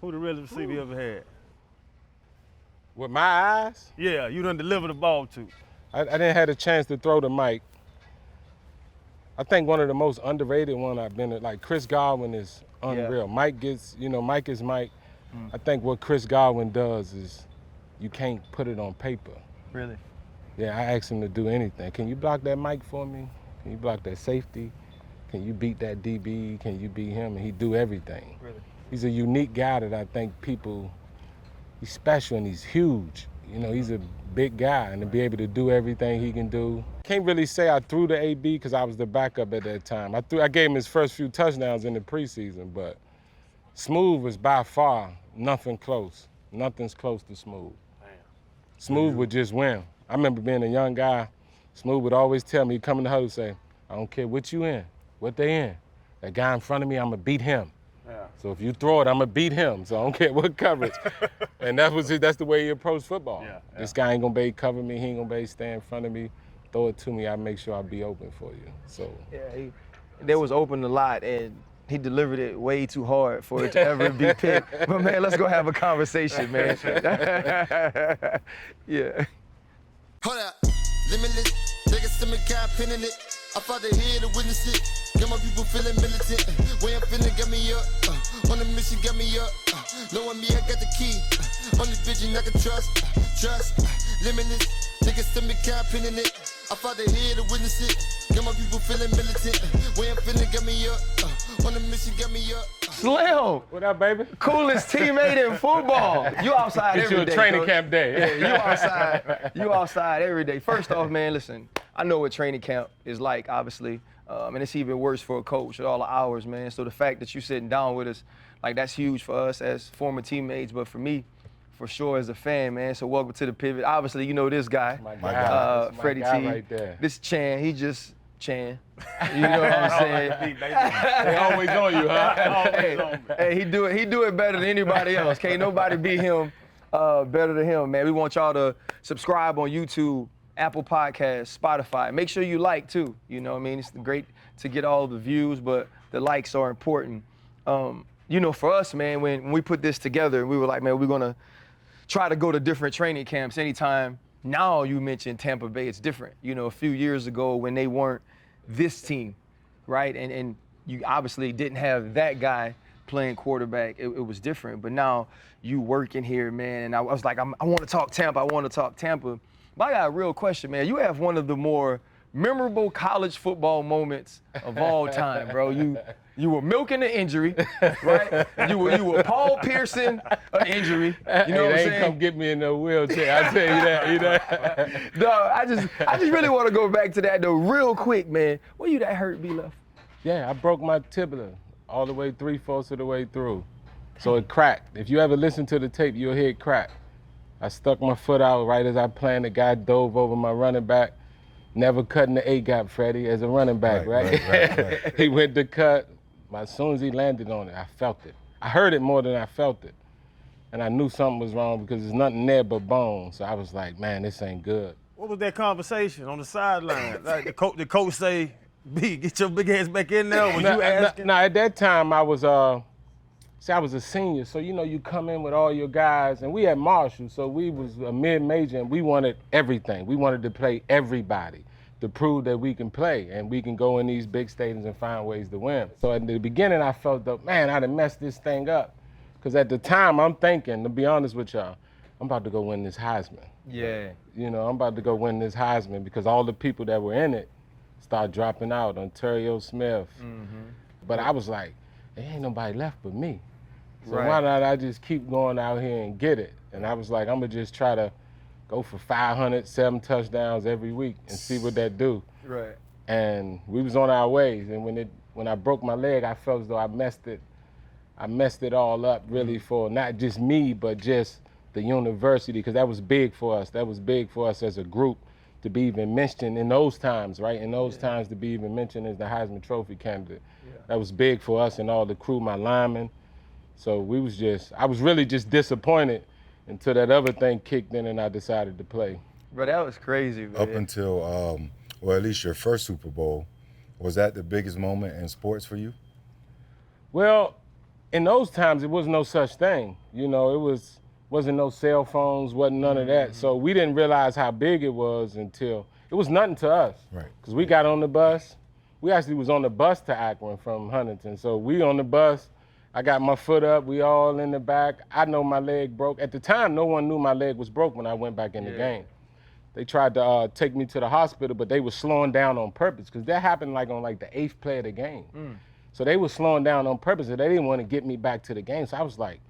Who the realest receiver you ever had? With my eyes? Yeah, you done deliver the ball to. I didn't have a chance to throw to Mike. I think one of the most underrated one I've been at, like Chris Godwin is unreal. Yeah. Mike Mike is Mike. I think what Chris Godwin does is you can't put it on paper. Really? Yeah, I asked him to do anything. Can you block that Mike for me? Can you block that safety? Can you beat that DB? Can you beat him? And he do everything. Really? He's a unique guy that I think he's special and he's huge. You know, he's a big guy, and to be able to do everything he can do. Can't really say I threw to AB because I was the backup at that time. I gave him his first few touchdowns in the preseason, but Smooth was by far nothing close. Nothing's close to Smooth. Damn. Smooth would just win. I remember being a young guy, Smooth would always tell me, he'd come in the huddle and say, I don't care what you in, what they in. That guy in front of me, I'm gonna beat him. Yeah. So if you throw it, I'm gonna beat him. So I don't care what coverage. And that's the way he approached football. Yeah. This guy ain't gonna be able to cover me. He ain't gonna be able to stay in front of me. Throw it to me. I make sure I be open for you. So. Yeah, they was open a lot, and he delivered it way too hard for it to ever be picked. But man, let's go have a conversation, man. Yeah. Hold up, limitless. Niggas to me, can't pinning it. I fought to hear to witness it. Got my people feeling militant. Way I'm feeling, get me up. On the mission, get me up. Knowing me, I got the key. Only vision I can trust. Trust, limitless. Niggas to me, can't pinning it. I fought to hear to witness it. Got my people feeling militant. Way I'm feeling, get me up. On the mission, get me up. Slim, What up, baby? coolest teammate in football. You outside It's every your day, training coach. camp day. Yeah, you outside. You outside every day. First off, man, listen. I know what training camp is like, obviously, and it's even worse for a coach at all the hours, man. So the fact that you sitting down with us, like that's huge for us as former teammates, but for me, for sure as a fan, man. So welcome to the pivot. Obviously, you know this guy, My guy. That's my Freddie guy T. right there. This Chan, he just Chan. You know what I'm saying? They always on you, huh? Hey, he do it better than anybody else. Can't nobody beat him better than him, man. We want y'all to subscribe on YouTube, Apple Podcasts, Spotify. Make sure you like too. You know what I mean? It's great to get all the views, but the likes are important. You know, for us, man, when we put this together, we were like, man, we're gonna try to go to different training camps anytime. Now you mentioned Tampa Bay, it's different. You know, a few years ago when they weren't this team, right? And you obviously didn't have that guy playing quarterback. It was different. But now you working here, man, and I was like, I want to talk Tampa. I want to talk Tampa. But I got a real question, man. You have one of the more memorable college football moments of all time, bro. You were milking an injury, right? You were Paul Pearson an injury. You know what I'm They saying? ain't come get me in no wheelchair. I tell you that. You know? No, I just really want to go back to that though, real quick, man. Were you that hurt, B-Left? Yeah, I broke my tibia all the way 3/4 of the way through. So it cracked. If you ever listen to the tape, you'll hear it crack. I stuck my foot out right as I planned. The guy dove over my running back. Never cutting the A-gap, Freddie, as a running back, right? He went to cut. As soon as he landed on it, I felt it. I heard it more than I felt it. And I knew something was wrong because there's nothing there but bone. So I was like, man, this ain't good. What was that conversation on the sideline? Like the coach say, B, get your big ass back in there. Was you asking? No, at that time I was I was a senior, so you know you come in with all your guys, and we had Marshall, so we was a mid-major, and we wanted everything. We wanted to play everybody to prove that we can play and we can go in these big stadiums and find ways to win. So at the beginning I felt that, man, I'd have messed this thing up. Because at the time I'm thinking, to be honest with y'all, I'm about to go win this Heisman. Yeah. You know, I'm about to go win this Heisman because all the people that were in it start dropping out, Ontario Smith. But I was like, there ain't nobody left but me. So why not I just keep going out here and get it? And I was like, I'm gonna just try to go for 500, 7 touchdowns every week and see what that do. Right. And we was on our ways. And when I broke my leg, I felt as though I messed it all up really for not just me, but just the university, because that was big for us. That was big for us as a group to be even mentioned in those times, right? In those times to be even mentioned as the Heisman Trophy candidate. That was big for us and all the crew, my linemen. So I was really just disappointed until that other thing kicked in and I decided to play. Bro, that was crazy, man. Up until, well, at least your first Super Bowl, was that the biggest moment in sports for you? Well, in those times, it was no such thing. You know, wasn't no cell phones, wasn't none of that. So we didn't realize how big it was until, it was nothing to us. Right. Because we got on the bus. We actually was on the bus to Akron from Huntington. So we on the bus, I got my foot up, we all in the back. I know my leg broke. At the time, no one knew my leg was broke when I went back in the game. They tried to take me to the hospital, but they were slowing down on purpose because that happened like on like the 8th play of the game. So they were slowing down on purpose and they didn't want to get me back to the game. So I was like,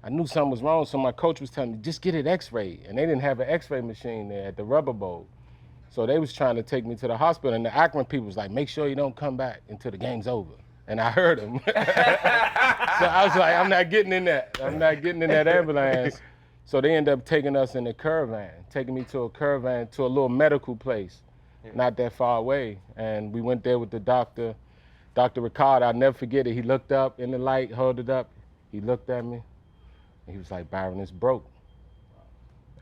I knew something was wrong. So my coach was telling me, just get it x-rayed. And they didn't have an x-ray machine there at the Rubber Bowl. So they was trying to take me to the hospital and the Akron people was like, make sure you don't come back until the game's over. And I heard them. So I was like, I'm not getting in that. I'm not getting in that ambulance. So they ended up taking us in the caravan, taking me to a caravan to a little medical place, not that far away. And we went there with the doctor, Dr. Ricard. I'll never forget it. He looked up in the light, held it up. He looked at me. And he was like, Byron, it's broke.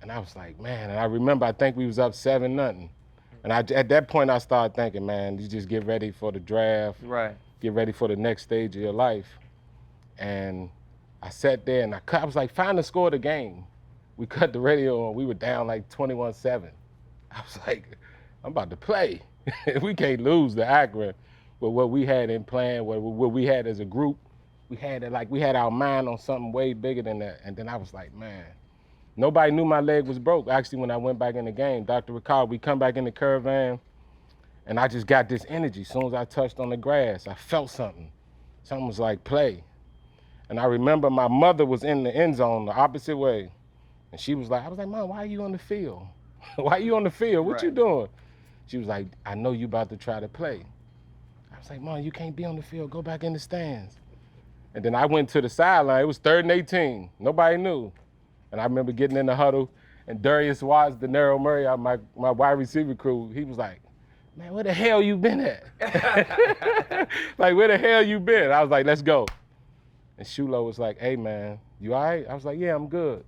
And I was like, man. And I remember, I think we was up 7-0. And at that point, I started thinking, man, you just get ready for the draft. Right. Get ready for the next stage of your life. And I sat there and I was like, find the score of the game. We cut the radio on. We were down like 21-7. I was like, I'm about to play. We can't lose to Akron with what we had in plan, what we had as a group. We had our mind on something way bigger than that. And then I was like, man, nobody knew my leg was broke. Actually, when I went back in the game, Dr. Ricard, we come back in the caravan, and I just got this energy. As soon as I touched on the grass, I felt something. Something was like, play. And I remember my mother was in the end zone the opposite way. And she was like, I was like, Mom, why are you on the field? Why are you on the field? What you doing? She was like, I know you about to try to play. I was like, Mom, you can't be on the field. Go back in the stands. And then I went to the sideline. It was 3rd and 18. Nobody knew. And I remember getting in the huddle, and Darius Watts, the Narrow Murray, my wide receiver crew, he was like, man, where the hell you been at? Like, where the hell you been? I was like, let's go. And Shulo was like, hey, man, you all right? I was like, yeah, I'm good.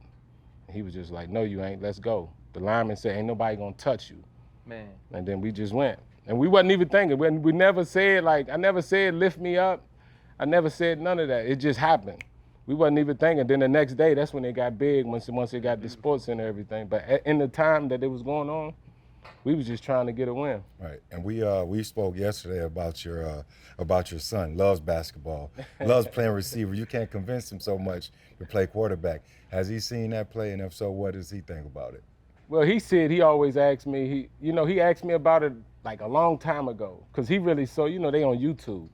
And he was just like, no, you ain't. Let's go. The lineman said, ain't nobody gonna touch you. Man. And then we just went. And we wasn't even thinking. We never said, like, I never said lift me up. I never said none of that. It just happened. We wasn't even thinking. Then the next day, that's when it got big, once it got the sports and everything. But in the time that it was going on, we was just trying to get a win. Right, and we spoke yesterday about your son. Loves basketball, loves playing receiver. You can't convince him so much to play quarterback. Has he seen that play, and if so, what does he think about it? Well, he said he always asks me. He asked me about it like a long time ago, because he really saw. They on YouTube.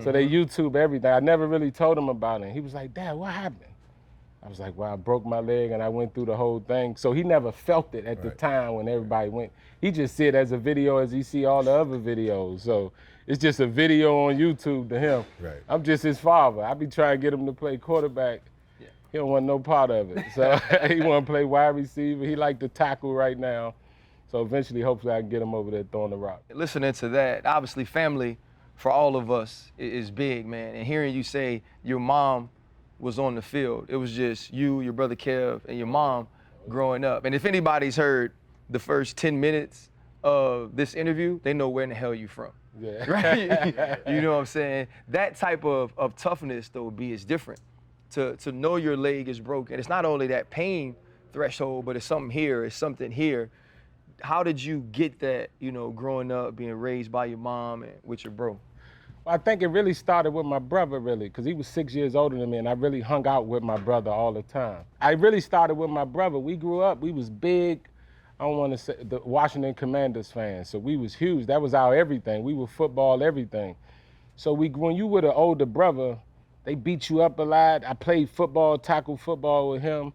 So they YouTube everything. I never really told him about it. He was like, Dad, what happened? I was like, well, I broke my leg and I went through the whole thing. So he never felt it at the time when everybody went. He just see it as a video as he see all the other videos. So it's just a video on YouTube to him. Right. I'm just his father. I be trying to get him to play quarterback. Yeah. He don't want no part of it. So he want to play wide receiver. He like to tackle right now. So eventually, hopefully, I can get him over there throwing the rock. Listening to that, obviously family for all of us is big, man. And hearing you say your mom was on the field, it was just you, your brother Kev, and your mom growing up. And if anybody's heard the first 10 minutes of this interview, they know where in the hell you from. Yeah. Right? You know what I'm saying? That type of toughness, though, is different. To know your leg is broken. It's not only that pain threshold, but it's something here, it's something here. How did you get that, growing up, being raised by your mom and with your bro? Well, I think it really started with my brother, really, because he was 6 years older than me, and I really hung out with my brother all the time. I really started with my brother. We grew up, we was big, I don't want to say, the Washington Commanders fans, so we was huge. That was our everything. We were football, everything. So when you were the older brother, they beat you up a lot. I played football, tackle football with him.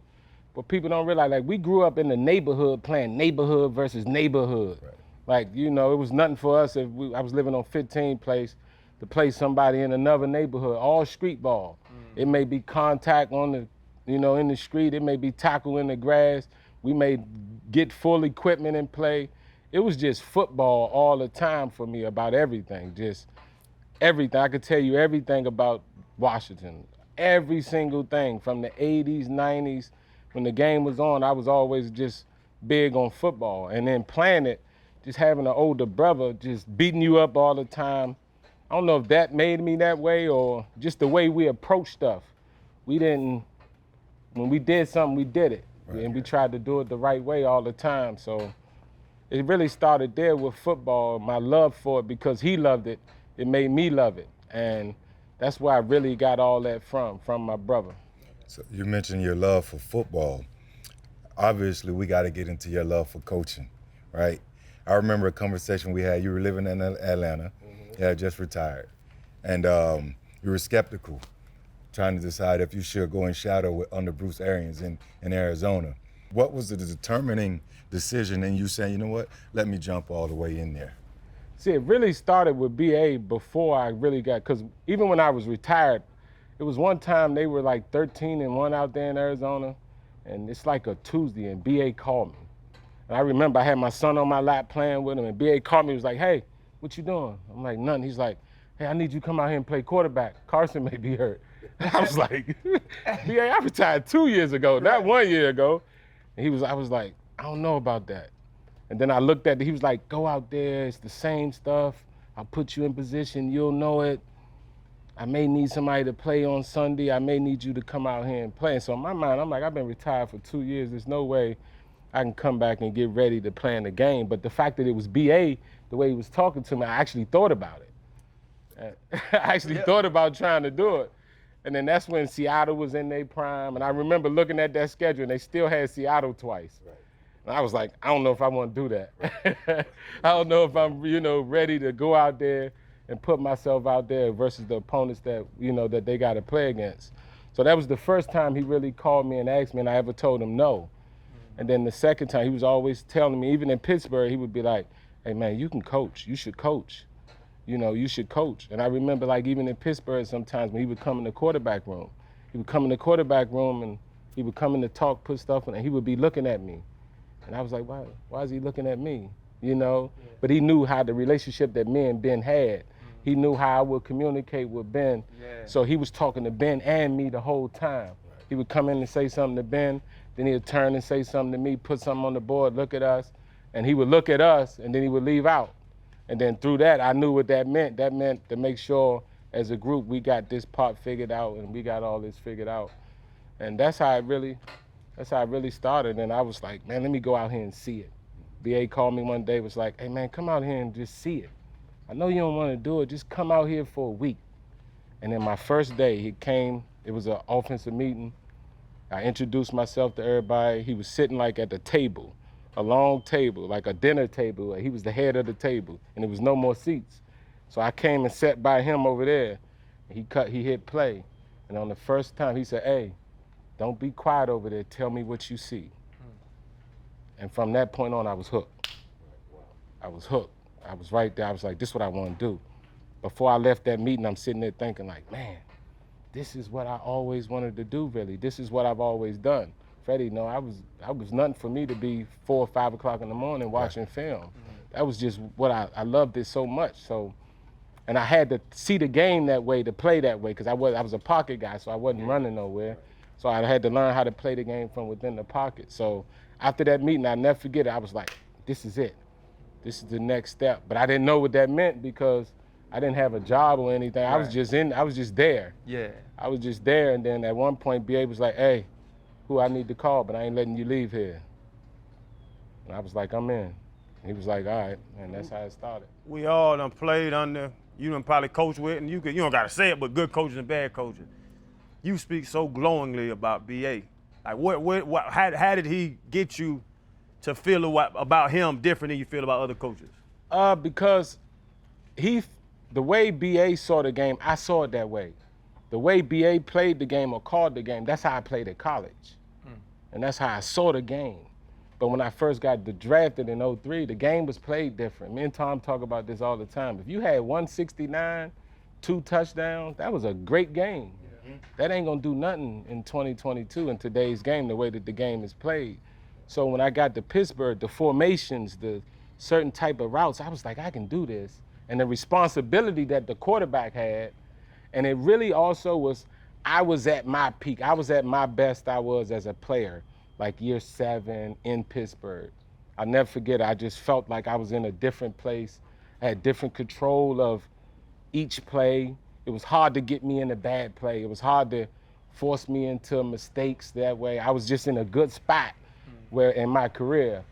But people don't realize, like, we grew up in the neighborhood playing neighborhood versus neighborhood. Right. Like, it was nothing for us if I was living on 15th Place to play somebody in another neighborhood, all street ball. It may be contact on the, in the street. It may be tackle in the grass. We may get full equipment and play. It was just football all the time for me about everything, just everything. I could tell you everything about Washington, every single thing from the 80s, 90s. When the game was on, I was always just big on football. And then playing it, just having an older brother just beating you up all the time. I don't know if that made me that way or just the way we approach stuff. When we did something, we did it. Right. And we tried to do it the right way all the time. So it really started there with football, my love for it, because he loved it. It made me love it. And that's where I really got all that from my brother. So you mentioned your love for football. Obviously, we got to get into your love for coaching, right? I remember a conversation we had. You were living in Atlanta. You had just retired. And you were skeptical, trying to decide if you should go in shadow under Bruce Arians in Arizona. What was the determining decision in you saying, you know what, let me jump all the way in there? See, it really started with BA before I really got, because even when I was retired, it was one time they were like 13-1 out there in Arizona, and it's like a Tuesday, and BA called me. And I remember I had my son on my lap playing with him, and BA called me, he was like, hey, what you doing? I'm like, nothing. He's like, hey, I need you to come out here and play quarterback. Carson may be hurt. I was like, BA, I retired 2 years ago, not 1 year ago. And I was like, I don't know about that. And then I looked at it, he was like, go out there, it's the same stuff. I'll put you in position, you'll know it. I may need somebody to play on Sunday. I may need you to come out here and play. And so in my mind, I'm like, I've been retired for 2 years. There's no way I can come back and get ready to play in the game. But the fact that it was BA, the way he was talking to me, I actually thought about it. I actually thought about trying to do it. And then that's when Seattle was in their prime. And I remember looking at that schedule, and they still had Seattle twice. Right. And I was like, I don't know if I want to do that. Right. I don't know if I'm, ready to go out there and put myself out there versus the opponents that, that they got to play against. So that was the first time he really called me and asked me, and I ever told him no. And then the second time, he was always telling me, even in Pittsburgh, he would be like, hey, man, you can coach. You should coach. You should coach. And I remember, like, even in Pittsburgh sometimes when he would come in the quarterback room, and he would come in to talk, put stuff in, and he would be looking at me. And I was like, why is he looking at me? Yeah. But he knew how the relationship that me and Ben had. He knew how I would communicate with Ben. Yeah. So he was talking to Ben and me the whole time. Right. He would come in and say something to Ben, then he'd turn and say something to me, put something on the board, look at us, and he would look at us, and then he would leave out. And then through that, I knew what that meant. That meant to make sure as a group we got this part figured out and we got all this figured out. And that's how it really started. And I was like, man, let me go out here and see it. BA called me one day, was like, hey man, come out here and just see it. I know you don't want to do it, just come out here for a week. And then my first day, he came, it was an offensive meeting. I introduced myself to everybody. He was sitting like at the table, a long table, like a dinner table. He was the head of the table, and there was no more seats. So I came and sat by him over there. He hit play. And on the first time, he said, hey, don't be quiet over there. Tell me what you see. And from that point on, I was hooked. I was hooked. I was right there. I was like, this is what I want to do. Before I left that meeting, I'm sitting there thinking like, man, this is what I always wanted to do, really. This is what I've always done. Freddie, I was nothing for me to be 4 or 5 o'clock in the morning watching film. That was just what I loved it so much. So, and I had to see the game that way, to play that way, because I was a pocket guy, so I wasn't running nowhere. So I had to learn how to play the game from within the pocket. So after that meeting, I'll never forget it. I was like, this is it. This is the next step. But I didn't know what that meant because I didn't have a job or anything. Right. I was just there. Yeah. I was just there, and then at one point, BA was like, hey, who I need to call, but I ain't letting you leave here. And I was like, I'm in. He was like, all right, and that's how it started. We all done played under, you done probably coached with, and you don't gotta say it, but good coaches and bad coaches. You speak so glowingly about BA. Like how did he get you to feel about him different than you feel about other coaches? Because the way BA saw the game, I saw it that way. The way BA played the game or called the game, that's how I played at college. And that's how I saw the game. But when I first got drafted in 2003, the game was played different. Me and Tom talk about this all the time. If you had 169, 2 touchdowns, that was a great game. Yeah. That ain't gonna do nothing in 2022 in today's game, the way that the game is played. So when I got to Pittsburgh, the formations, the certain type of routes, I was like, I can do this. And the responsibility that the quarterback had, and it really also was, I was at my peak. I was at my best I was as a player, like year 7 in Pittsburgh. I'll never forget, I just felt like I was in a different place. I had different control of each play. It was hard to get me in a bad play. It was hard to force me into mistakes that way. I was just in a good spot where in my career.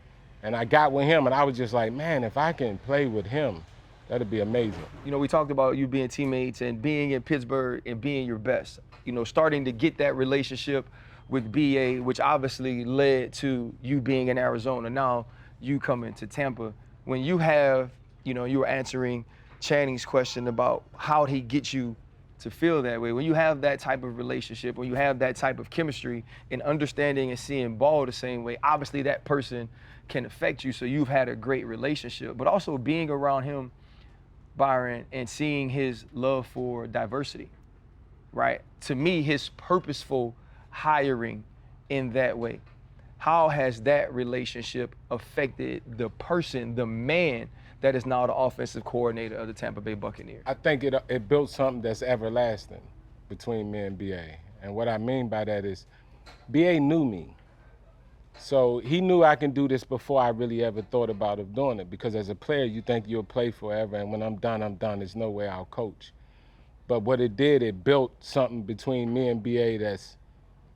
And I got with him, and I was just like, man, if I can play with him, that'd be amazing. You know, we talked about you being teammates and being in Pittsburgh and being your best. You know, starting to get that relationship with BA, which obviously led to you being in Arizona. Now you coming to Tampa. When you have, you know, you were answering Channing's question about how he gets you to feel that way. When you have that type of relationship, when you have that type of chemistry and understanding and seeing ball the same way, obviously that person can affect you. So you've had a great relationship, but also being around him, Byron, and seeing his love for diversity, right? To me, his purposeful hiring in that way. How has that relationship affected the person, the man that is now the offensive coordinator of the Tampa Bay Buccaneers? I think it built something that's everlasting between me and BA. And what I mean by that is BA knew me. So he knew I can do this before I really ever thought about doing it, because as a player, you think you'll play forever, and when I'm done, I'm done. There's no way I'll coach. But what it did, it built something between me and BA that's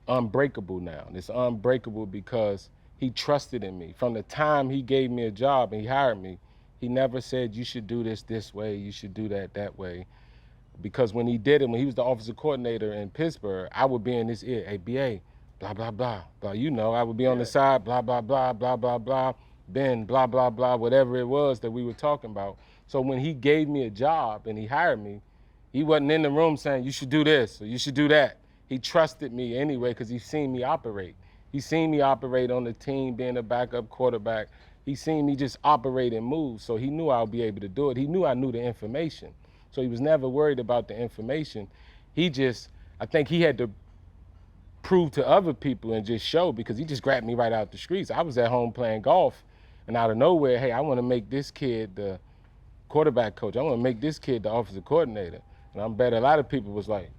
unbreakable now. And it's unbreakable because he trusted in me. From the time he gave me a job and he hired me, he never said, you should do this way, you should do that way. Because when he did it, when he was the offensive coordinator in Pittsburgh, I would be in his ear, hey, BA, blah, blah, blah, blah. You know, I would be on the side, blah, blah, blah, blah, blah, blah, Ben, blah, blah, blah, whatever it was that we were talking about. So when he gave me a job and he hired me, he wasn't in the room saying, you should do this or you should do that. He trusted me anyway because he seen me operate. He seen me operate on the team, being a backup quarterback. He seen me just operate and move, so he knew I would be able to do it. He knew I knew the information, so he was never worried about the information. I think he had to prove to other people and just show, because he just grabbed me right out the streets. I was at home playing golf, and out of nowhere, hey, I want to make this kid the quarterback coach. I want to make this kid the offensive coordinator. And I bet a lot of people was like,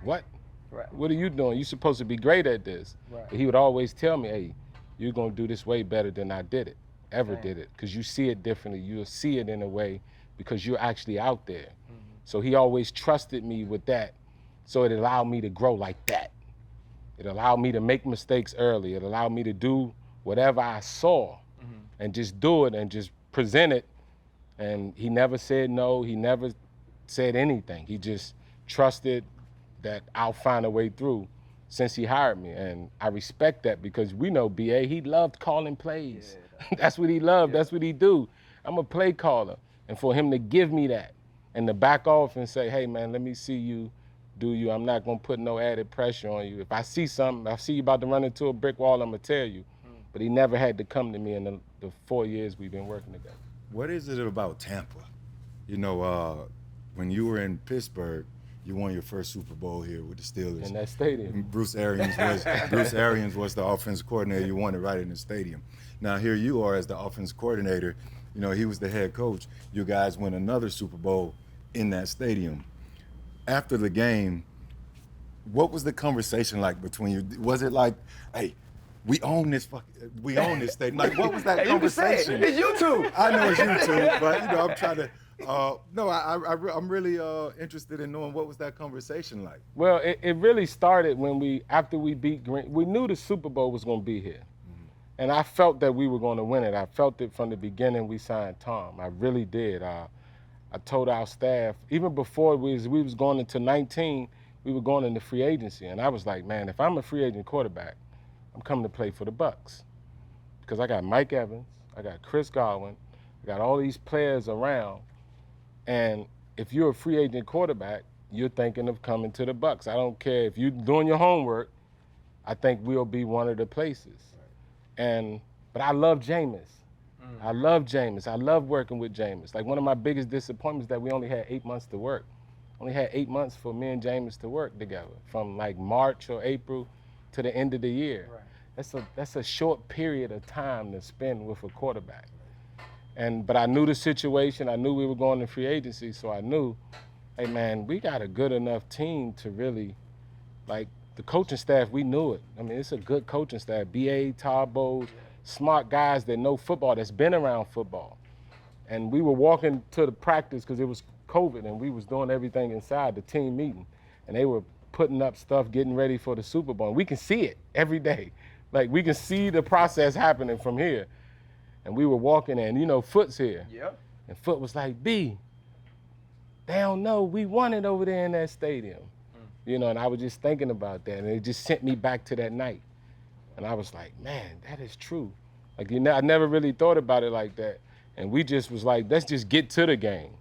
what? Right. What are you doing? You're supposed to be great at this. Right. But he would always tell me, hey, you're going to do this way better than I did it, ever Dang. did it, because you see it differently. You'll see it in a way because you're actually out there. Mm-hmm. So he always trusted me with that. So it allowed me to grow like that. It allowed me to make mistakes early. It allowed me to do whatever I saw and just do it and just present it. And he never said no. He never said anything. He just trusted that I'll find a way through since he hired me. And I respect that, because we know BA, he loved calling plays. Yeah. That's what he loved. Yeah. That's what he do. I'm a play caller. And for him to give me that and to back off and say, hey, man, let me see you do you. I'm not going to put no added pressure on you. If I see something, I see you about to run into a brick wall, I'm going to tell you. But he never had to come to me in the 4 years we've been working together. What is it about Tampa? You know, when you were in Pittsburgh, you won your first Super Bowl here with the Steelers. In that stadium. Bruce Arians was the offensive coordinator. You won it right in the stadium. Now here you are as the offensive coordinator. You know, he was the head coach. You guys win another Super Bowl in that stadium. After the game, what was the conversation like between you? Was it like, hey, we own this stadium? Like, what was that conversation? It's you two. I know it's you two, but you know, I'm trying to. I'm really interested in knowing what was that conversation like. Well, it really started when after we beat Green. We knew the Super Bowl was going to be here, and I felt that we were going to win it. I felt it from the beginning. We signed Tom. I really did. I told our staff, even before we was going into 19, we were going into free agency, and I was like, man, if I'm a free agent quarterback, I'm coming to play for the Bucs, because I got Mike Evans, I got Chris Godwin, I got all these players around. And if you're a free agent quarterback, you're thinking of coming to the Bucs. I don't care if you're doing your homework. I think we'll be one of the places. Right. But I love Jameis. I love Jameis. I love working with Jameis. Like, one of my biggest disappointments that we only had 8 months to work. Only had 8 months for me and Jameis to work together, from like March or April to the end of the year. Right. That's a short period of time to spend with a quarterback. But I knew the situation. I knew we were going to free agency, so I knew, hey, man, we got a good enough team to really, like, the coaching staff, we knew it. I mean, it's a good coaching staff. B.A., Todd Bowles, smart guys that know football, that's been around football. And we were walking to the practice because it was COVID, and we was doing everything inside the team meeting, and they were putting up stuff, getting ready for the Super Bowl. And we can see it every day. Like, we can see the process happening from here. And we were walking in, you know, Foot's here. Yep. And Foot was like, B, they don't know we won it over there in that stadium. You know, and I was just thinking about that, and it just sent me back to that night. And I was like, man, that is true. Like, you know, I never really thought about it like that. And we just was like, let's just get to the game.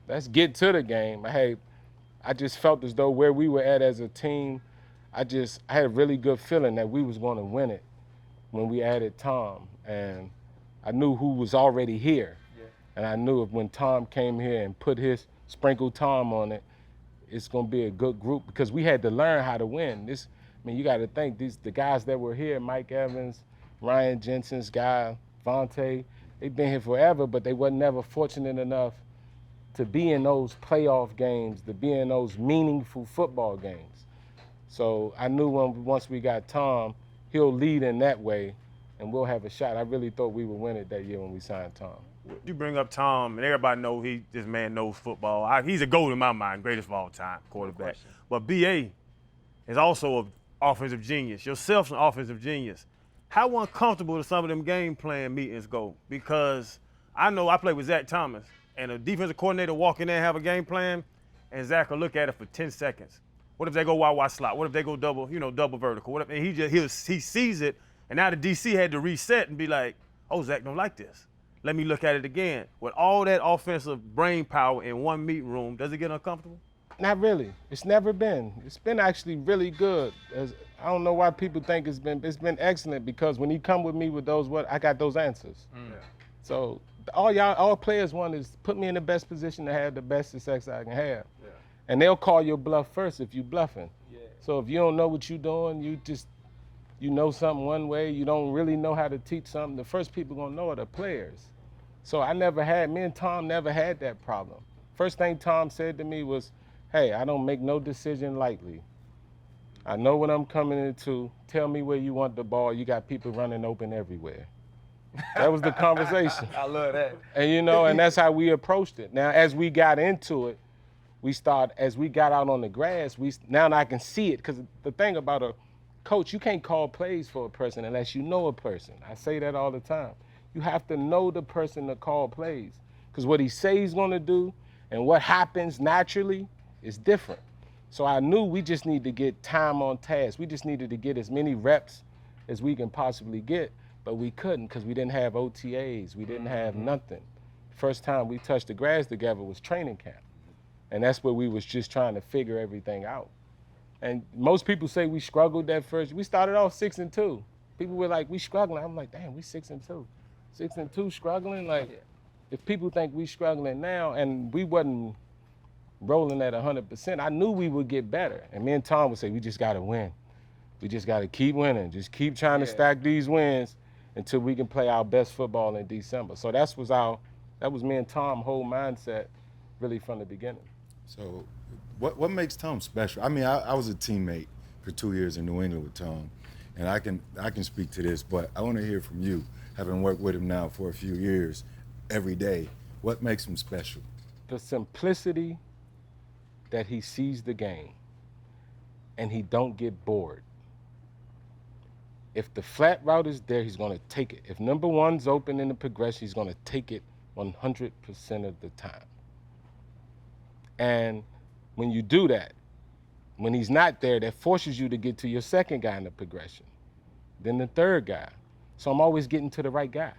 Let's get to the game. I just felt as though where we were at as a team, I had a really good feeling that we was going to win it when we added Tom. And I knew who was already here. Yeah. And I knew if when Tom came here and put his sprinkled Tom on it, it's going to be a good group, because we had to learn how to win. You got to think, the guys that were here, Mike Evans, Ryan Jensen's guy, Vontae, they've been here forever, but they were never fortunate enough to be in those playoff games, to be in those meaningful football games. So I knew once we got Tom, he'll lead in that way, and we'll have a shot. I really thought we would win it that year when we signed Tom. You bring up Tom, and everybody know this man knows football. He's a GOAT in my mind, greatest of all time, quarterback. But B.A. is also an offensive genius. Yourself's an offensive genius. How uncomfortable do some of them game plan meetings go? Because I know I played with Zach Thomas, and a defensive coordinator walk in there and have a game plan, and Zach will look at it for 10 seconds. What if they go wide slot? What if they go double vertical? What if, and he sees it, and now the DC had to reset and be like, oh, Zach don't like this. Let me look at it again. With all that offensive brain power in one meeting room, does it get uncomfortable? Not really. It's never been. It's been actually really good. I don't know why people think it's been excellent, because when he come with me with those, I got those answers. Yeah. So all players want is put me in the best position to have the best success I can have. Yeah. And they'll call your bluff first if you bluffing. Yeah. So if you don't know what you're doing, you know something one way, you don't really know how to teach something, the first people gonna know are the players. So me and Tom never had that problem. First thing Tom said to me was, hey, I don't make no decision lightly. I know what I'm coming into. Tell me where you want the ball. You got people running open everywhere. That was the conversation. I love that. And and that's how we approached it. Now, as we got into it, as we got out on the grass, now I can see it. Because the thing about a coach, you can't call plays for a person unless you know a person. I say that all the time. You have to know the person to call plays. Because what he say he's gonna do and what happens naturally is different. So I knew we just need to get time on task. We just needed to get as many reps as we can possibly get, but we couldn't because we didn't have OTAs. We didn't have nothing. First time we touched the grass together was training camp. And that's where we was just trying to figure everything out. And most people say we struggled that first. We started off 6-2. People were like, we struggling. I'm like, damn, we 6-2. 6-2 struggling? Like, if people think we struggling now and we wasn't rolling at 100%, I knew we would get better. And me and Tom would say, we just got to win. We just got to keep winning. Just keep trying to stack these wins until we can play our best football in December. So that was me and Tom's whole mindset really from the beginning. So what makes Tom special? I mean, I was a teammate for 2 years in New England with Tom, and I can speak to this, but I want to hear from you, having worked with him now for a few years, every day. What makes him special? The simplicity that he sees the game, and he don't get bored. If the flat route is there, he's going to take it. If number one's open in the progression, he's going to take it 100% of the time. And when you do that, when he's not there, that forces you to get to your second guy in the progression, then the third guy. So I'm always getting to the right guy.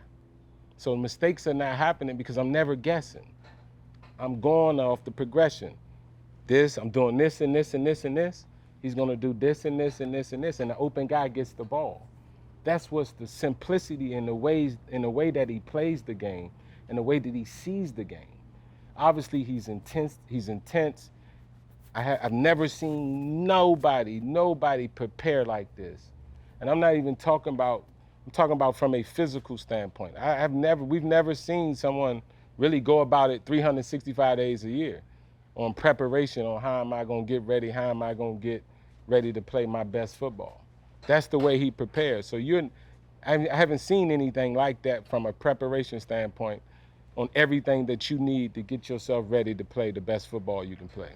So mistakes are not happening because I'm never guessing. I'm going off the progression. I'm doing this and this and this and this. He's gonna do this and this and this and this, and the open guy gets the ball. That's what's the simplicity in the way that he plays the game, and the way that he sees the game. Obviously, he's intense. I've never seen nobody prepare like this. And I'm not even talking about, I'm talking about from a physical standpoint. We've never seen someone really go about it 365 days a year on preparation, on how am I gonna get ready, how am I gonna get ready to play my best football. That's the way he prepares. So I haven't seen anything like that from a preparation standpoint on everything that you need to get yourself ready to play the best football you can play.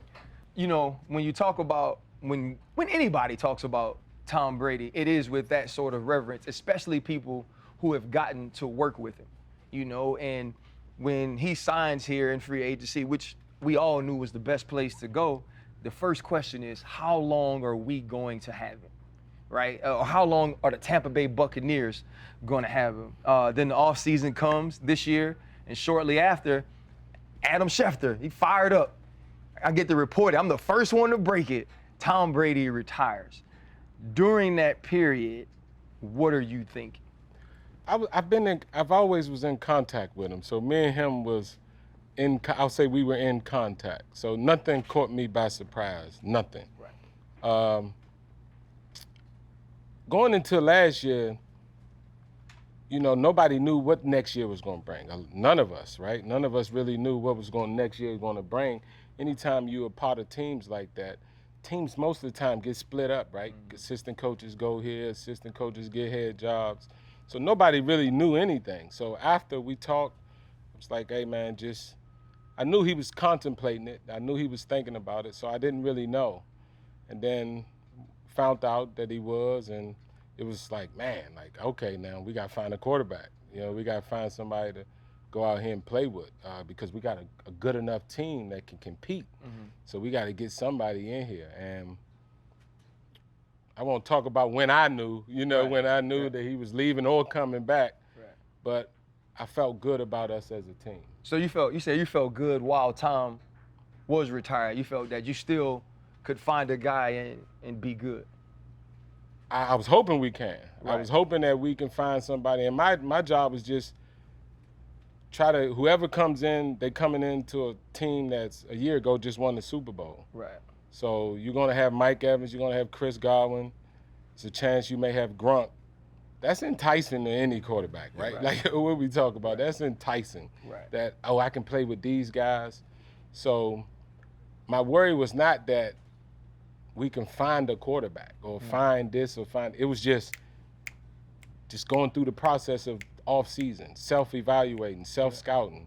You know, when you talk about, when anybody talks about Tom Brady, it is with that sort of reverence, especially people who have gotten to work with him, you know, and when he signs here in free agency, which we all knew was the best place to go, the first question is, how long are we going to have him, right? Or how long are the Tampa Bay Buccaneers going to have him? Then the offseason comes this year, and shortly after, Adam Schefter, he fired up. I get the report, I'm the first one to break it. Tom Brady retires. During that period, what are you thinking? I've always was in contact with him. So me and him was I'll say we were in contact. So nothing caught me by surprise, nothing. Right. Going into last year, you know, nobody knew what next year was going to bring. None of us, right? None of us really knew what was next year going to bring. Anytime you're a part of teams like that, teams most of the time get split up, right? Mm-hmm. Assistant coaches go here, assistant coaches get head jobs. So nobody really knew anything. So after we talked, it was like, hey man, I knew he was contemplating it. I knew he was thinking about it, so I didn't really know. And then found out that he was, and it was like, man, like, okay, now we got to find a quarterback. You know, we got to find somebody to go out here and play with because we got a good enough team that can compete. Mm-hmm. So we got to get somebody in here. And I won't talk about when I knew, you know, right. When I knew that he was leaving or coming back, right. But I felt good about us as a team. So you said you felt good while Tom was retired. You felt that you still could find a guy and be good. I was hoping we can. Right. I was hoping that we can find somebody. And my job is just try to, whoever comes in, they coming into a team that's a year ago just won the Super Bowl. Right. So you're going to have Mike Evans, you're going to have Chris Godwin. There's a chance you may have Grunt. That's enticing to any quarterback, right? Right. Like what we talk about, right. That's enticing. Right. That, oh, I can play with these guys. So my worry was not that we can find a quarterback or find this or find, it was just going through the process of off-season, self-evaluating, self-scouting.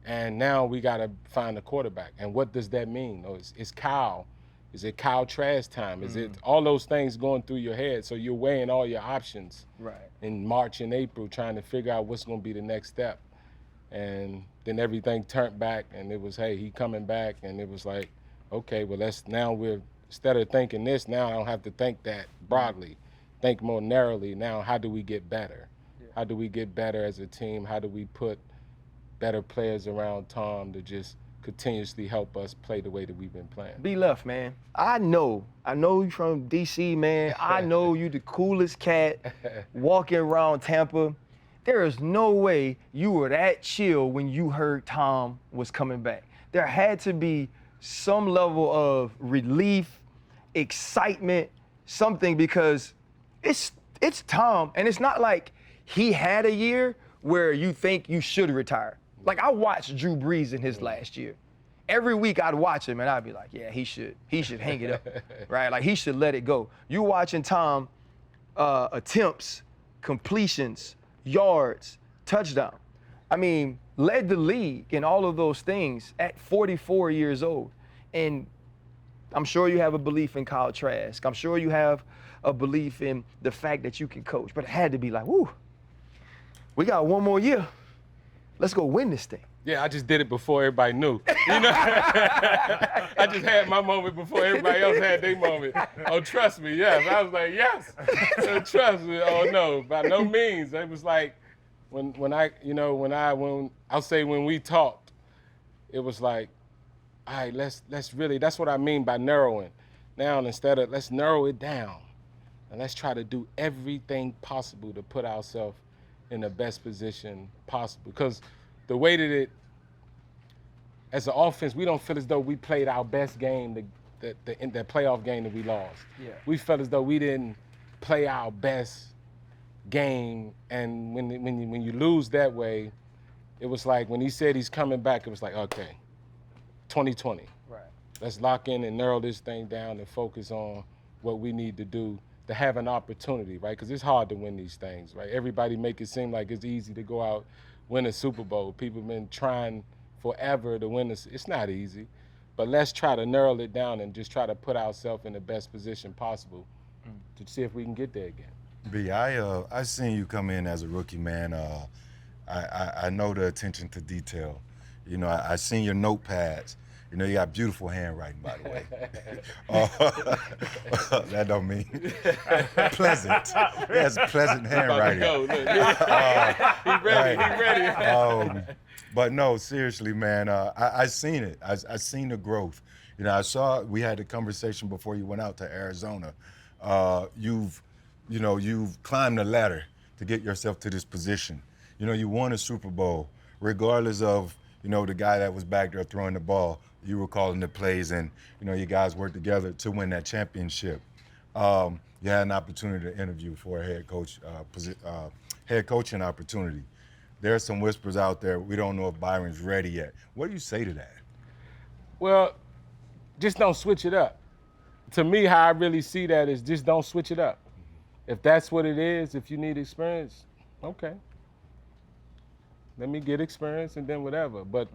And now we got to find a quarterback. And what does that mean? Oh, is Kyle? Is it Kyle trash time? Is it all those things going through your head? So you're weighing all your options in March and April, trying to figure out what's going to be the next step. And then everything turned back, and it was, hey, he coming back. And it was like, okay, well, instead of thinking this, now I don't have to think that broadly. Think more narrowly. Now, how do we get better? Yeah. How do we get better as a team? How do we put better players around Tom to just continuously help us play the way that we've been playing? Be Left, man. I know you from DC, man. I know you the coolest cat walking around Tampa. There is no way you were that chill when you heard Tom was coming back. There had to be some level of relief, excitement, something, because it's Tom, and it's not like he had a year where you think you should retire. Like, I watched Drew Brees in his last year. Every week I'd watch him and I'd be like, yeah, he should hang it up, right? Like, he should let it go. You watching Tom attempts, completions, yards, touchdown. I mean, led the league in all of those things at 44 years old. And I'm sure you have a belief in Kyle Trask. I'm sure you have a belief in the fact that you can coach. But it had to be like, woo, we got one more year. Let's go win this thing. Yeah, I just did it before everybody knew. You know, I just had my moment before everybody else had their moment. Oh, trust me, yes. I was like, yes, trust me. Oh no, by no means. It was like when we talked, it was like, all right, let's really. That's what I mean by narrowing. Now instead of let's narrow it down, and let's try to do everything possible to put ourselves in the best position possible. Because the way that as an offense, we don't feel as though we played our best game, the playoff game that we lost. Yeah. We felt as though we didn't play our best game, and when you lose that way, it was like when he said he's coming back, it was like, okay, 2020. Right. Let's lock in and narrow this thing down and focus on what we need to do to have an opportunity, right? Because it's hard to win these things, right? Everybody make it seem like it's easy to go out, win a Super Bowl. People have been trying forever to win this. It's not easy, but let's try to narrow it down and just try to put ourselves in the best position possible to see if we can get there again. B, I seen you come in as a rookie, man. I know the attention to detail. You know, I seen your notepads. You know, you got beautiful handwriting, by the way. That don't mean pleasant. He has pleasant handwriting. He's ready. But no, seriously, man, I seen it. I seen the growth. You know, we had the conversation before you went out to Arizona. You've climbed the ladder to get yourself to this position. You know, you won a Super Bowl, regardless of, you know, the guy that was back there throwing the ball. You were calling the plays, and, you know, you guys worked together to win that championship. You had an opportunity to interview for a head coaching opportunity. There are some whispers out there. We don't know if Byron's ready yet. What do you say to that? Well, just don't switch it up. To me, how I really see that is just don't switch it up. If that's what it is, if you need experience, okay. Let me get experience and then whatever. But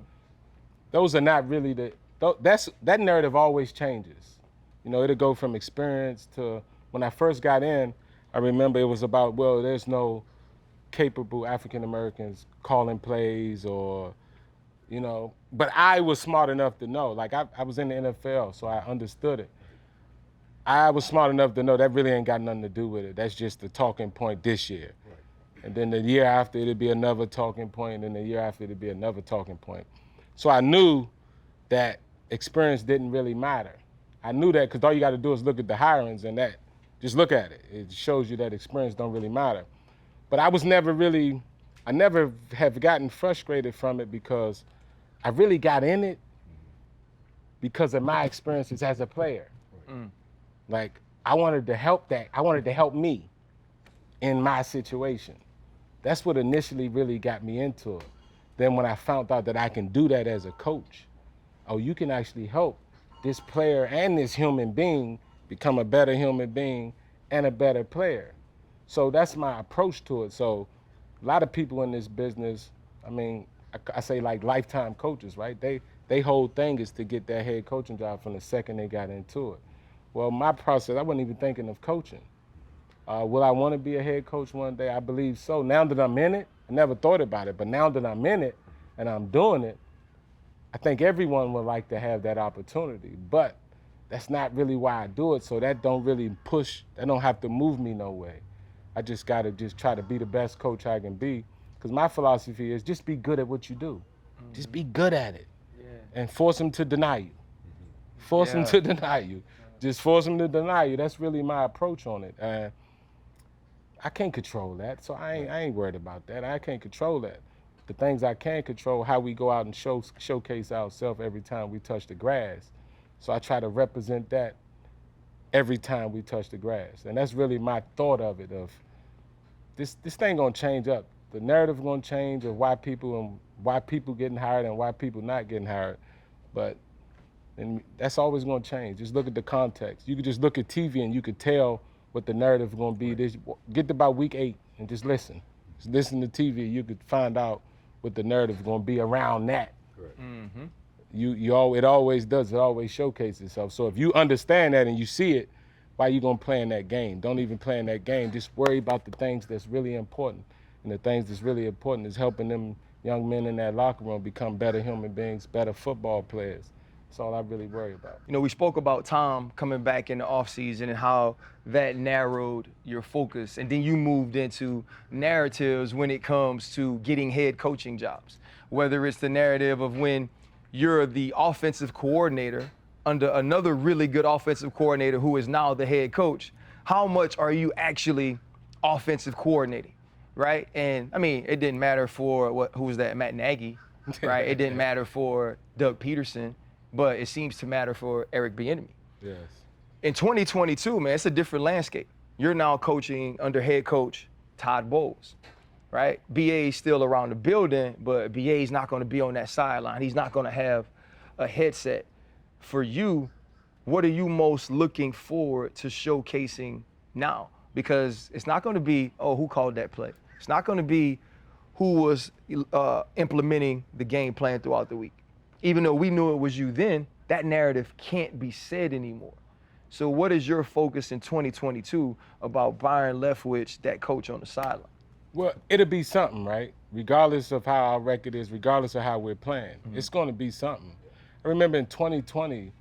those are not really that narrative always changes. You know, it'll go from experience to, when I first got in, I remember it was about, well, there's no capable African Americans calling plays or, you know, but I was smart enough to know, like I was in the NFL, so I understood it. I was smart enough to know that really ain't got nothing to do with it. That's just the talking point this year. Right. And then the year after, it'd be another talking point, and the year after, it'd be another talking point. So I knew that experience didn't really matter. I knew that because all you got to do is look at the hirings, and that, just look at it. It shows you that experience don't really matter. But I never have gotten frustrated from it because I really got in it because of my experiences as a player. Like, I wanted to help me in my situation. That's what initially really got me into it. Then when I found out that I can do that as a coach, oh, you can actually help this player and this human being become a better human being and a better player. So that's my approach to it. So a lot of people in this business, I mean, I say like lifetime coaches, right? They whole thing is to get that head coaching job from the second they got into it. Well, my process, I wasn't even thinking of coaching. Will I want to be a head coach one day? I believe so. Now that I'm in it, I never thought about it, but now that I'm in it and I'm doing it, I think everyone would like to have that opportunity, but that's not really why I do it, so that don't really push, that don't have to move me no way. I just gotta just try to be the best coach I can be, because my philosophy is just be good at what you do. Just be good at it, and force them to deny you. Force them to deny you. Just force them to deny you. That's really my approach on it. I can't control that, so I ain't worried about that. I can't control that. The things I can control, how we go out and showcase ourselves every time we touch the grass. So I try to represent that every time we touch the grass. And that's really my thought of it, of this thing gonna change up. The narrative gonna change of why people getting hired and why people not getting hired. But and that's always gonna change. Just look at the context. You could just look at TV and you could tell what the narrative is gonna be. Get to about week 8 and just listen. Just listen to TV. You could find out what the narrative is gonna be around that. Correct. It always does. It always showcases itself. So if you understand that and you see it, why you gonna play in that game? Don't even play in that game. Just worry about the things that's really important. And the things that's really important is helping them young men in that locker room become better human beings, better football players. That's all I really worry about. You know, we spoke about Tom coming back in the offseason and how that narrowed your focus, and then you moved into narratives when it comes to getting head coaching jobs. Whether it's the narrative of when you're the offensive coordinator under another really good offensive coordinator who is now the head coach, how much are you actually offensive coordinating, right? And I mean, it didn't matter for who was that, Matt Nagy, right? It didn't matter for Doug Peterson, but it seems to matter for Eric Bieniemy. Yes. In 2022, man, it's a different landscape. You're now coaching under head coach Todd Bowles, right? BA's still around the building, but BA's not going to be on that sideline. He's not going to have a headset. For you, what are you most looking forward to showcasing now? Because it's not going to be, oh, who called that play? It's not going to be who was implementing the game plan throughout the week. Even though we knew it was you then, that narrative can't be said anymore. So what is your focus in 2022 about Byron Leftwich, that coach on the sideline? Well, it'll be something, right? Regardless of how our record is, regardless of how we're playing, it's going to be something. I remember in 2020,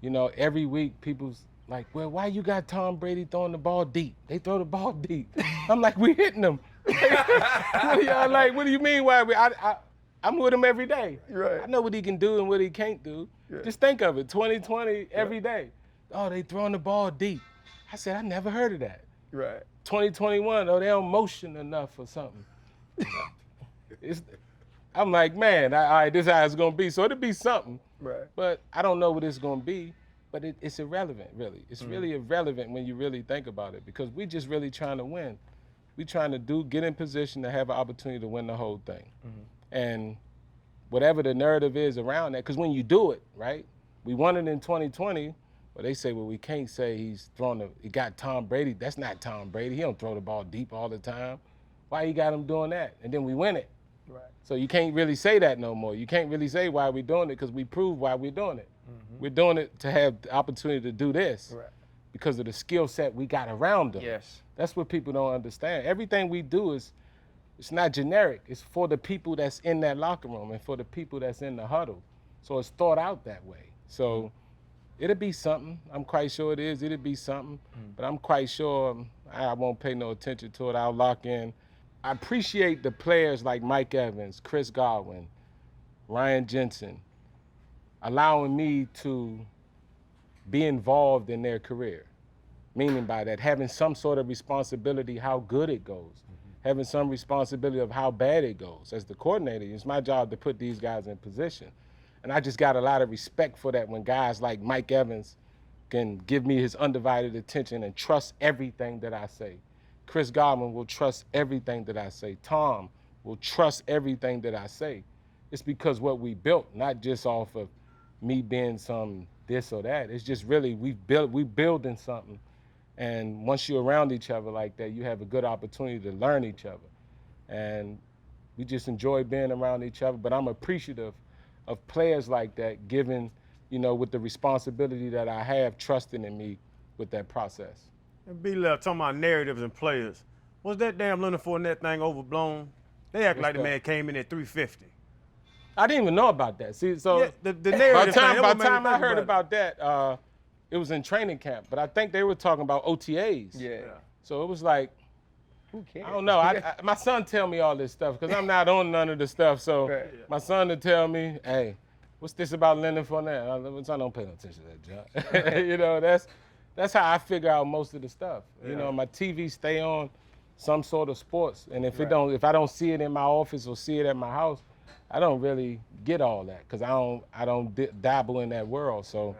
you know, every week people's like, well, why you got Tom Brady throwing the ball deep? They throw the ball deep. I'm like, we hitting them. What do y'all like? What do you mean? Why? I'm with him every day. Right. I know what he can do and what he can't do. Yeah. Just think of it, 2020 every day. Oh, they throwing the ball deep. I said, I never heard of that. Right. 2021, oh, they don't motion enough or something. I'm like, man, all right, this is how it's gonna be. So it'll be something. Right. But I don't know what it's gonna be. But it's irrelevant, really. It's really irrelevant when you really think about it, because we just really trying to win. We trying to get in position to have an opportunity to win the whole thing. And whatever the narrative is around that, because when you do it, right? We won it in 2020. Well, they say, well, we can't say he got Tom Brady. That's not Tom Brady. He don't throw the ball deep all the time. Why you got him doing that? And then we win it. Right. So you can't really say that no more. You can't really say why we're doing it, because we proved why we're doing it. We're doing it to have the opportunity to do this because of the skill set we got around them. Yes. That's what people don't understand. Everything we do it's not generic. It's for the people that's in that locker room and for the people that's in the huddle. So it's thought out that way. So it'll be something. I'm quite sure it is. It'll be something. But I'm quite sure I won't pay no attention to it. I'll lock in. I appreciate the players like Mike Evans, Chris Godwin, Ryan Jensen, allowing me to be involved in their career. Meaning by that, having some sort of responsibility how good it goes, having some responsibility of how bad it goes. As the coordinator, it's my job to put these guys in position. And I just got a lot of respect for that when guys like Mike Evans can give me his undivided attention and trust everything that I say. Chris Godwin will trust everything that I say. Tom will trust everything that I say. It's because what we built, not just off of me being some this or that. It's just really we building something. And once you're around each other like that, you have a good opportunity to learn each other. And we just enjoy being around each other. But I'm appreciative of players like that, given, you know, with the responsibility that I have, trusting in me with that process. And B-Left, talking about narratives and players. Was that damn Leonard Fournette thing overblown? They act like the man came in at 350. I didn't even know about that. See, so Yeah, the narrative by the thing, time I heard about that, it was in training camp. But I think they were talking about OTAs. Yeah. So it was like, Who cares? I don't know. My son tell me all this stuff because I'm not on none of the stuff. So my son would tell me, hey, what's this about Leonard Fournette? My son don't pay no attention to that, John. You know, that's how I figure out most of the stuff. You know, my TV stay on some sort of sports. And if I don't see it in my office or see it at my house, I don't really get all that because I don't dabble in that world. So,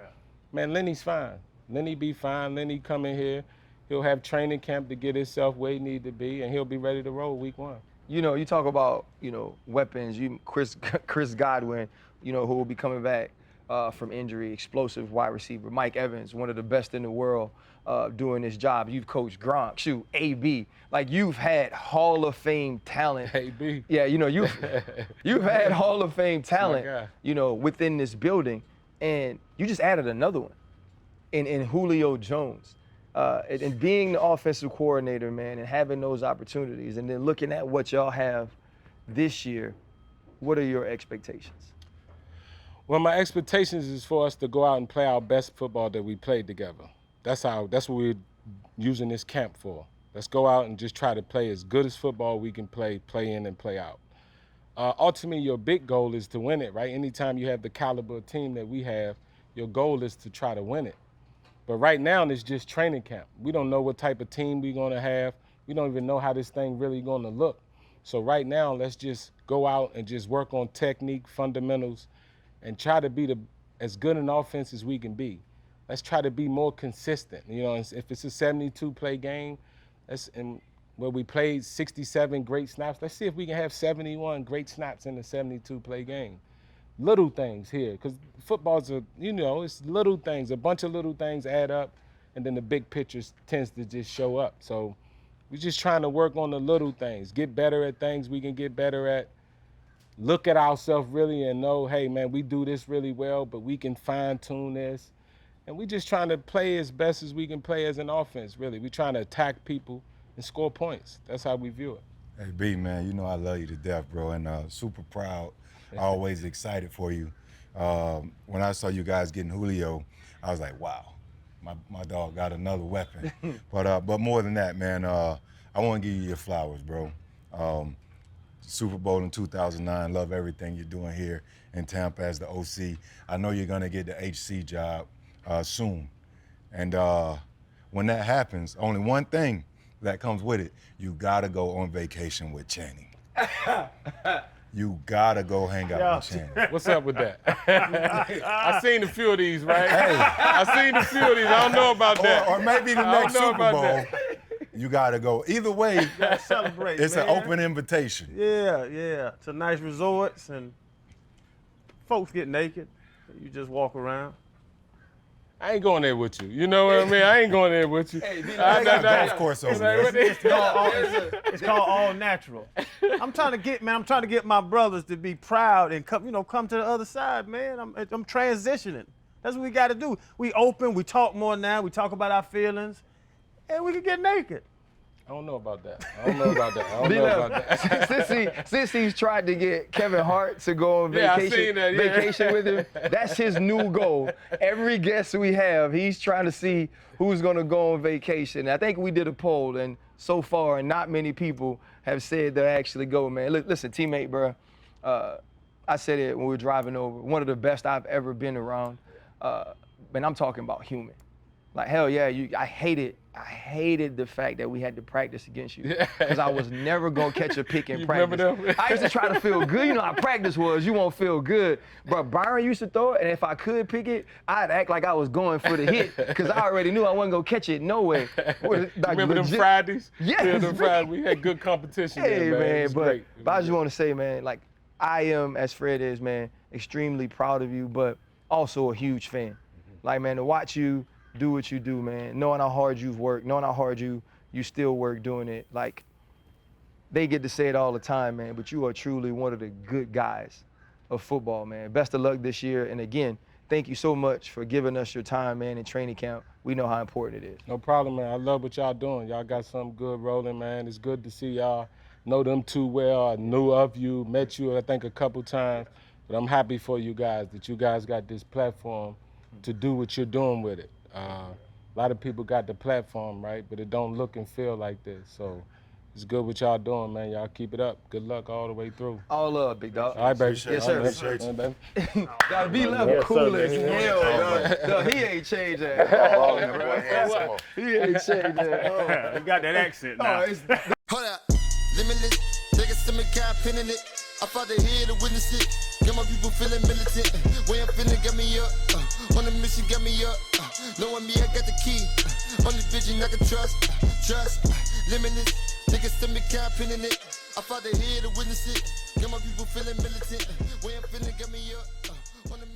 man, Lenny's fine. Lenny be fine. Lenny come in here. He'll have training camp to get himself where he need to be, and he'll be ready to roll week 1. You know, you talk about, you know, weapons. Chris Godwin, you know, who will be coming back from injury, explosive wide receiver. Mike Evans, one of the best in the world doing this job. You've coached Gronk, AB. Like, you've had Hall of Fame talent. AB. Yeah, you know, you've had Hall of Fame talent, guy. you know, within this building, and you just added another one in Julio Jones. And being the offensive coordinator, man, and having those opportunities, and then looking at what y'all have this year, what are your expectations? Well, my expectations is for us to go out and play our best football that we played together. That's what we're using this camp for. Let's go out and just try to play as good as football we can play in and play out. Ultimately, your big goal is to win it, right? Anytime you have the caliber of team that we have, your goal is to try to win it. But right now, it's just training camp. We don't know what type of team we're going to have. We don't even know how this thing really going to look. So right now, let's just go out and just work on technique, fundamentals, and try to be as good an offense as we can be. Let's try to be more consistent. You know, if it's a 72-play game, where we played 67 great snaps, let's see if we can have 71 great snaps in the 72-play game. Little things here, because football's it's little things. A bunch of little things add up, and then the big picture tends to just show up. So We're just trying to work on the little things, get better at things we can get better at, look at ourselves really and know, hey, man, we do this really well, but we can fine-tune this. And we just trying to play as best as we can play as an offense, really. We're trying to attack people and score points. That's how we view it. Hey, B, man, you know I love you to death, bro, and super proud, always excited for you. When I saw you guys getting Julio, I was like, wow, my dog got another weapon. But more than that, man, I want to give you your flowers, bro. Super Bowl in 2009, love everything you're doing here in Tampa as the OC. I know you're going to get the HC job soon. And when that happens, only one thing that comes with it, you gotta go on vacation with Channing. You gotta go hang out with Channing. What's up with that? I seen a few of these, right? Hey. I seen a few of these. I don't know about that. Or maybe the next Super Bowl, you gotta go. Either way, celebrate, it's man. An open invitation. Yeah. It's a nice resorts and folks get naked. You just walk around. I ain't going there with you. You know what I mean? I ain't going there with you. Hey, I got a golf course over there. It's called all natural. I'm trying to get my brothers to be proud and come to the other side, man. I'm transitioning. That's what we got to do. We open, we talk more now, we talk about our feelings, and we can get naked. I don't know about that. Since he's tried to get Kevin Hart to go on vacation with him, that's his new goal. Every guest we have, he's trying to see who's going to go on vacation. I think we did a poll, and so far, not many people have said they'll actually go, man. Listen, teammate, bro, I said it when we were driving over, one of the best I've ever been around. Man, I'm talking about human. Like, hell yeah, I hated the fact that we had to practice against you because I was never going to catch a pick in practice. I used to try to feel good. You know how practice was. You won't feel good. But Byron used to throw it, and if I could pick it, I'd act like I was going for the hit because I already knew I wasn't going to catch it no way. Like, remember them Fridays? Yes. Yeah, them Fridays. We had good competition hey, there, man. But I just want to say, man, like, I am, as Fred is, man, extremely proud of you, but also a huge fan. Like, man, to watch you do what you do, man, knowing how hard you've worked, knowing how hard you still work doing it. Like, they get to say it all the time, man, but you are truly one of the good guys of football, man. Best of luck this year. And again, thank you so much for giving us your time, man, in training camp. We know how important it is. No problem, man. I love what y'all doing. Y'all got something good rolling, man. It's good to see y'all. Know them too well. I knew of you, met you, I think, a couple times. But I'm happy for you guys that you guys got this platform to do what you're doing with it. A lot of people got the platform, right, but it don't look and feel like this. So it's good what y'all doing, man. Y'all keep it up. Good luck all the way through. All love, big dog. All right, baby. Yes, sir. Appreciate you. Gotta be level cool as hell, dog. He ain't changed that. He ain't changed that. You got that accent now. Hold up, limitless. Niggas to me, can't pinning it. I fought the head to witness it. Get my people feeling militant. Way I'm feeling, get me up. On the mission, get me up. Knowing me, I got the key. Only vision I can trust. Limitless. Niggas to me, can't pinning it. I fought the head to witness it. Get my people feeling militant. Way I'm feeling, get me up. On the